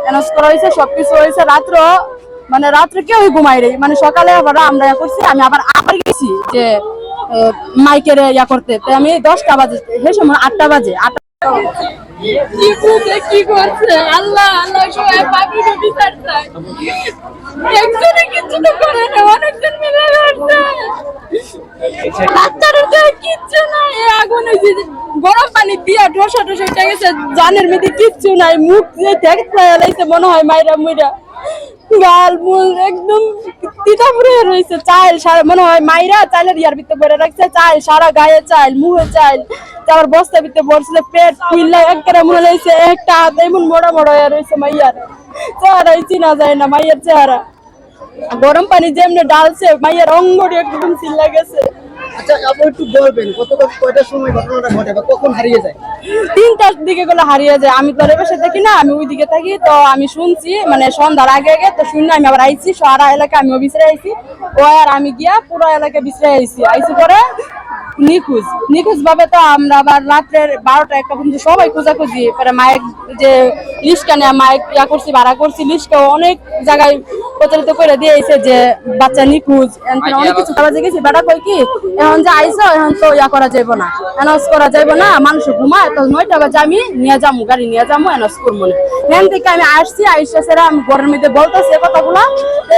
Announce করা হয়েছে, সবকিছু হয়েছে। রাত্রে কেউ ঘুমাই রে, মানে সকালে আবার আমরা করছি, আমি আবার গেছি যে মাইকের করতে, তো আমি 10টা বাজে, সেই সময় 8টা বাজে। কি করছে আল্লাহ আল্লাহ, সবাই পাবি বিচার চাই, একজনে কিছু তো করে না, অনেকজন মিলে করছে। ডাক্তারের কিচ্ছু নাই, আগুন হয়েছে, গরম পানি দিয়া ঢোসা উঠে গেছে, জানের মধ্যে কিচ্ছু নাই, মুখ দিয়ে দেখতে মনে হয় মাইরা মুইরা, গাল মুল একদম তিতা পুরে রয়েছে, চাইল সারা মনে হয় মাইরা চাইলের ইয়ার ভিতরে ভরে রাখছে, চাইল সারা গায়ে চাইল, মুখে চাইল, তারপর বস্তার ভিতরে ভরছিল, পেট ফুললে একবারে মনে হয়েছে একটা হাত এমন মোড়া মোড়া হয়ে রয়েছে মাইয়ার চেহারাই চিনা যায় না, মাইয়ার চেহারা গরম পানি যেমনি ডালছে মাইয়ার অঙ্গটি একদম চিল্লা গেছে। আচ্ছা, আপনি একটু বলবেন কয়টার সময় ঘটনাটা ঘটে বা কখন হারিয়ে যায়? 3টার দিকে গুলো হারিয়ে যায়, আমি তো রেবেশে থাকি না, আমি ওইদিকে থাকি, তো আমি শুনছি মানে সন্ধ্যার আগে তো শুনে আমি আবার আইছি, সারা এলাকা আমিও বিছড়ে আইছি, ও আর আমি গিয়া পুরো এলাকা বিছড়ে আইছি পরে নিখোঁজ ভাবে, তো আমরা আবার রাত্রের 12টা 1টা পর্যন্ত সবাই খোঁজাখুঁজি, পরে মাইক যে লিস্টটা নিয়ে মাইক ভাড়া করছি, লিস্টটাও অনেক জায়গায় প্রচারিত করে দিয়েছে যে বাচ্চা নিখোঁজ, অনেক কিছু কাজে গেছি। বেটা কই কি এখন যে আইসো, এখন তো করা যাইব না, অ্যানাউন্স করা যাইব না, মানুষ ঘুমায়, তো 9টা বাজে আমি নিয়ে যাবো, গাড়ি নিয়ে যাবো, অ্যানাউন্স করবো না। এখান থেকে আমি আসছি, আইসা আমি ঘরের মধ্যে বলতেছি কথাগুলা,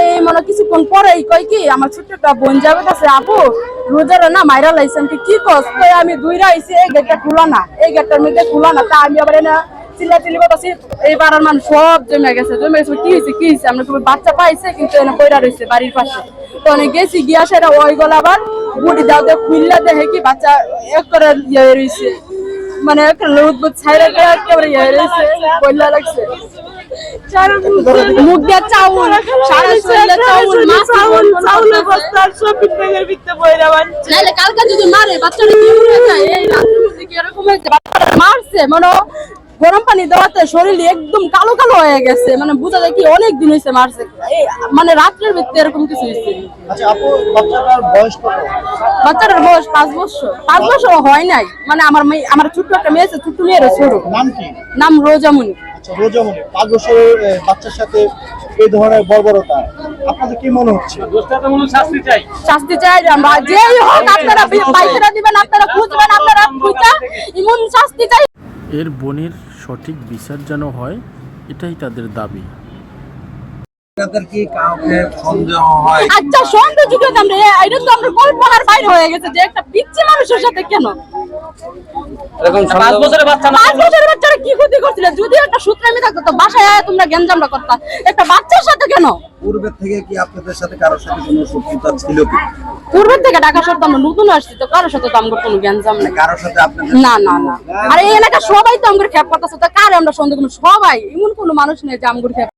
এই মানে কিছুক্ষণ পরেই কই কি আমার ছোট্ট একটা বোন যাবে, কাছে আপু রোজার না মাইরা লাইছেন, কি কস, আমি দুইরা আইছি, এই গেটটা খোলা না, এই গেটটার মধ্যে খোলা না, তা আমি আবার এনে চিল্লাচিল্লি করতেছি, এই পাড়ার মানুষ সব জমে গেছে, কি হয়েছে আমরা তো বাচ্চা পাইছে, কিন্তু এনে পয়রা রয়েছে বাড়ির পাশে, তো অনেক গেছি গিয়া সেটা ওই গলা আবার বুড়ি দাও দিয়ে খুললা দেখে কি বাচ্চা এক করে ইয়ে রয়েছে, মানে একটা লুটবুট ছাইরা একেবারে ইয়ে রয়েছে, বইলা লাগছে, মুখ দিয়ে চাউল, সারা শরীরে চাউল, চাউলের বস্তা সব পিঠের ভিতরে বইরা বানছে, নাইলে কালকে যদি মারে বাচ্চাটা কি হয়ে যায়, এই রাতের মধ্যে কি এরকম হয়েছে, বাচ্চাটা মারছে মানে গরম পানি দেওয়াতে শরীর একদম কালো কালো হয়ে গেছে, মানে বোঝা যায় কি অনেক দিন হয়েছে মারছে, মানে রাত্রের ভিতরে এরকম কিছু হয়েছে। আচ্ছা আপু, বাচ্চাটার বয়স কত? বাচ্চাটার বয়স 5 বছর। 5 বছর হয় নাই, মানে আমার ছোট্ট একটা মেয়ে আছে, ছোট্ট মেয়ের ছোট নাম কি? নাম রোজামণি। আচ্ছা, রোজামণি 5 বছরের বাচ্চার সাথে এই ধরনের বর্বরতা, আপনাদের কি মনে হচ্ছে? শাস্তি চাই আমরা, যেই হোক আপনারা পাইকারা দিবেন, আপনারা খুঁজবেন, আপনারা খুঁজা এমন শাস্তি চাই। এর বোনের সঠিক বিচার যেন হয়, এটাই তাদের দাবি। আচ্ছা সন্দেহ যুগে আমরা এটা তো আমরা কল্পনার বাইরে হয়ে গেছে যে একটা পিচ্চি মানুষের সাথে কেন 5 বছরের বাচ্চারা কি ক্ষতি করছিল, যদি একটা সূত্রামি থাকতো তো বাসায় তোমরা গ্যাঞ্জামটা করতা, একটা বাচ্চার সাথে কেন? পূর্বে থেকে কি আপনাদের সাথে কারোর সাথে কোনো শত্রুতা ছিল কি? পূর্বের থেকে ঢাকা শহর আমরা নতুন আসছি, তো কারোর সাথে তো আমরা কোনো গ্যাঞ্জাম নেই, কারোর সাথে আপনাদের না না না। আর এই এলাকা সবাই তো আমরা খেপ করতেছে, তো কারে আমরা সন্দেহ করবো, সবাই এমন কোনো মানুষ নেই যে আমরা